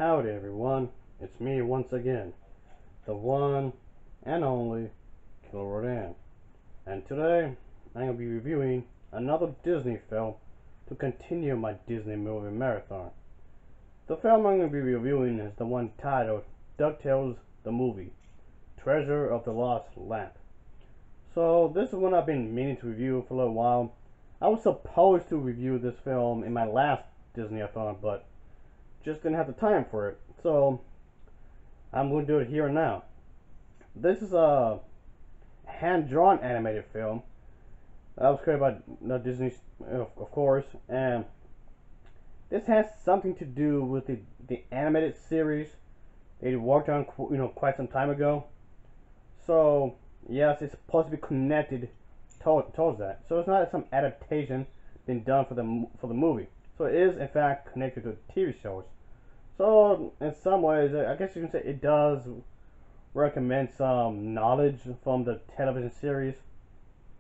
Howdy everyone, it's me once again, the one and only Killer Rodan. And today I'm going to be reviewing another Disney film to continue my Disney movie marathon. The film I'm going to be reviewing is the one titled DuckTales the Movie, Treasure of the Lost Lamp. So this is one I've been meaning to review for a little while. I was supposed to review this film in my last Disney-a-thon, but just didn't have the time for it. So I'm going to do it here and now. This is a hand-drawn animated film that was created by Disney, of course, and this has something to do with the animated series they worked on, quite some time ago. So yes, it's supposed to be connected towards that. So it's not some adaptation being done for the movie. So it is in fact connected to the TV shows. So in some ways, I guess you can say it does recommend some knowledge from the television series,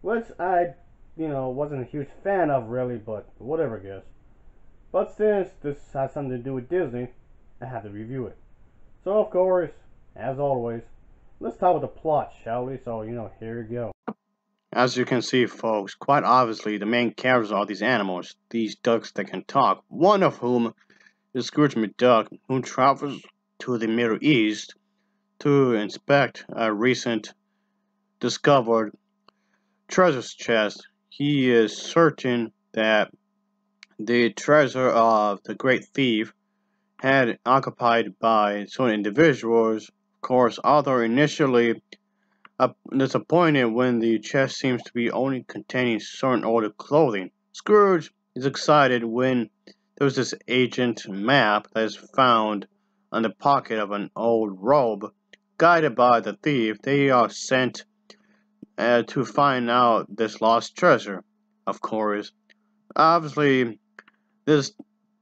which I, wasn't a huge fan of really, but whatever, I guess. But since this has something to do with Disney, I have to review it. So of course, as always, let's talk about the plot, shall we? So, here we go. As you can see, folks, quite obviously the main characters are these animals, these ducks that can talk, one of whom is Scrooge McDuck, who travels to the Middle East to inspect a recent discovered treasure chest. He is certain that the treasure of the great thief had occupied by certain individuals. Of course, although initially disappointed when the chest seems to be only containing certain old clothing. Scrooge is excited when there's this ancient map that is found on the pocket of an old robe. Guided by the thief, they are sent to find out this lost treasure. Of course, obviously, this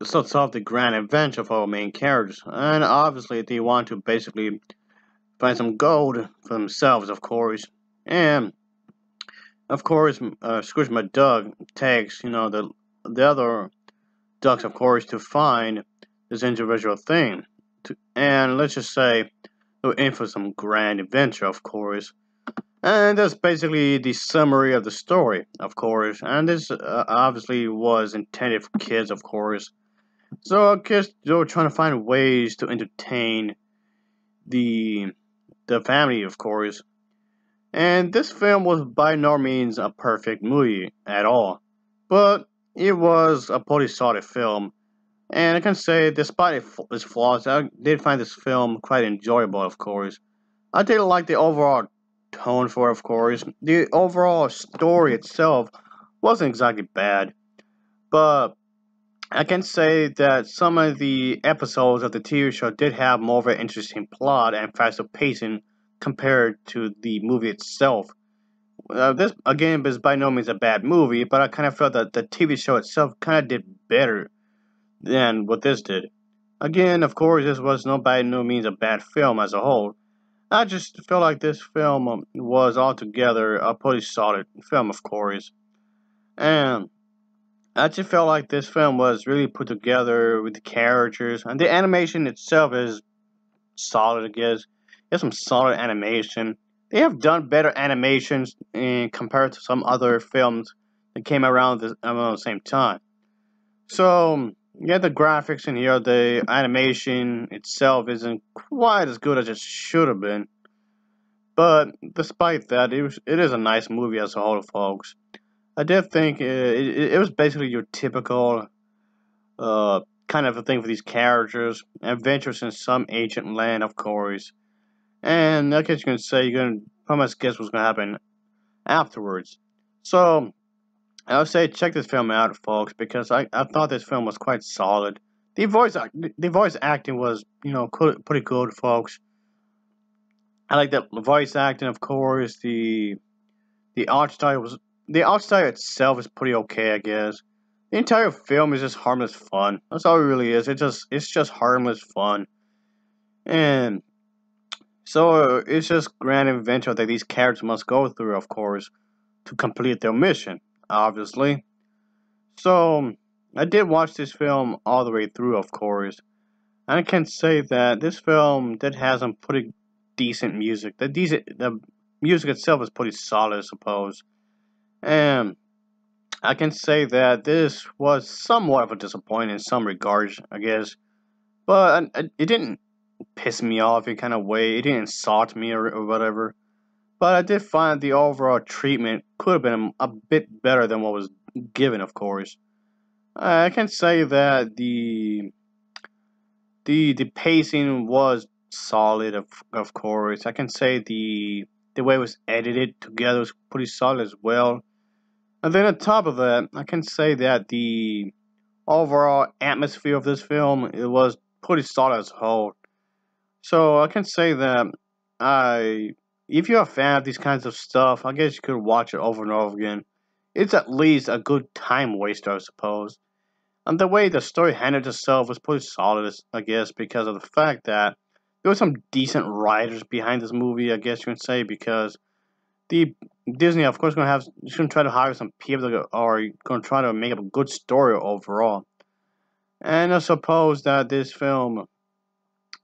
sets off the grand adventure for our main characters, and obviously, they want to basically find some gold for themselves, of course. And of course, Scrooge McDuck takes, the other ducks, of course, to find this individual thing. And let's just say they're in for some grand adventure, of course. And that's basically the summary of the story, of course. And this obviously was intended for kids, of course. So I guess they were trying to find ways to entertain the family, of course. And this film was by no means a perfect movie at all, but it was a pretty solid film. And I can say, despite its flaws, I did find this film quite enjoyable, of course. I did like the overall tone for it, of course. The overall story itself wasn't exactly bad, but I can say that some of the episodes of the TV show did have more of an interesting plot and faster pacing compared to the movie itself. This again is by no means a bad movie, but I kind of felt that the TV show itself kind of did better than what this did. Again, of course, this was by no means a bad film as a whole. I just felt like this film was altogether a pretty solid film, of course. And I just felt like this film was really put together with the characters, and the animation itself is solid, I guess. There's some solid animation. They have done better animations in compared to some other films that came around the same time. So, yeah, the graphics in here, the animation itself isn't quite as good as it should have been. But despite that, it is a nice movie as a whole, folks. I did think it was basically your typical kind of a thing for these characters. Adventures in some ancient land, of course. And I guess you can say you're going to pretty much guess what's going to happen afterwards. So, I would say check this film out, folks, because I thought this film was quite solid. The voice acting was, pretty good, folks. I like the voice acting, of course. The art style was the art style itself is pretty okay, I guess. The entire film is just harmless fun. That's all it really is. It's just harmless fun, and so it's just grand adventure that these characters must go through, of course, to complete their mission. Obviously, so I did watch this film all the way through, of course, I can say that this film did have some pretty decent music. The music itself is pretty solid, I suppose. And I can say that this was somewhat of a disappointment in some regards, I guess. But it didn't piss me off in kind of way. It didn't insult me or whatever. But I did find the overall treatment could have been a bit better than what was given, of course. I can say that the pacing was solid, of course. I can say the way it was edited together was pretty solid as well. And then on top of that, I can say that the overall atmosphere of this film it was pretty solid as a whole. So I can say that I, if you're a fan of these kinds of stuff, I guess you could watch it over and over again. It's at least a good time waster, I suppose. And the way the story handled itself was pretty solid, I guess, because of the fact that there were some decent writers behind this movie, I guess you can say, because the Disney, of course, is gonna try to hire some people that are gonna try to make up a good story overall. And I suppose that this film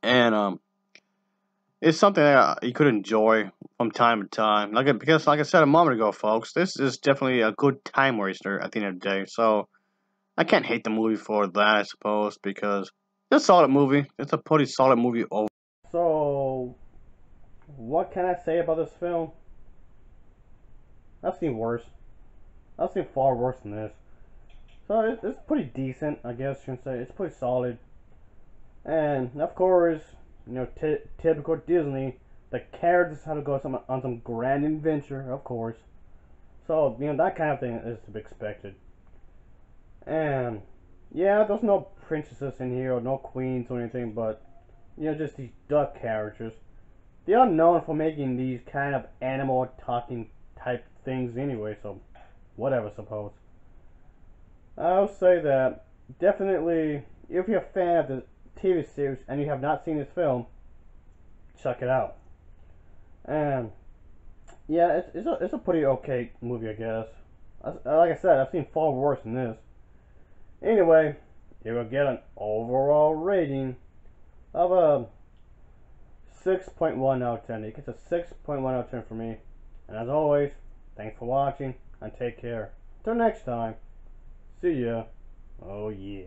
and it's something that you could enjoy from time to time. Because like I said a moment ago, folks, this is definitely a good time waster at the end of the day. So I can't hate the movie for that, I suppose, because it's a solid movie. It's a pretty solid movie overall. So, what can I say about this film? I've seen worse. I've seen far worse than this. So it's pretty decent, I guess you can say. It's pretty solid. And of course, typical Disney, the characters have to go on some grand adventure, of course. So that kind of thing is to be expected. And yeah, there's no princesses in here or no queens or anything, but just these duck characters. They are known for making these kind of animal talking type things anyway, so whatever, suppose. I'll say that definitely, if you're a fan of the TV series and you have not seen this film, check it out. And yeah, it's a pretty okay movie, I guess. Like I said, I've seen far worse than this. Anyway, it will get an overall rating of a 6.1 out of 10. It gets a 6.1 out of 10 for me. And as always, thanks for watching and take care. Till next time, see ya. Oh yeah.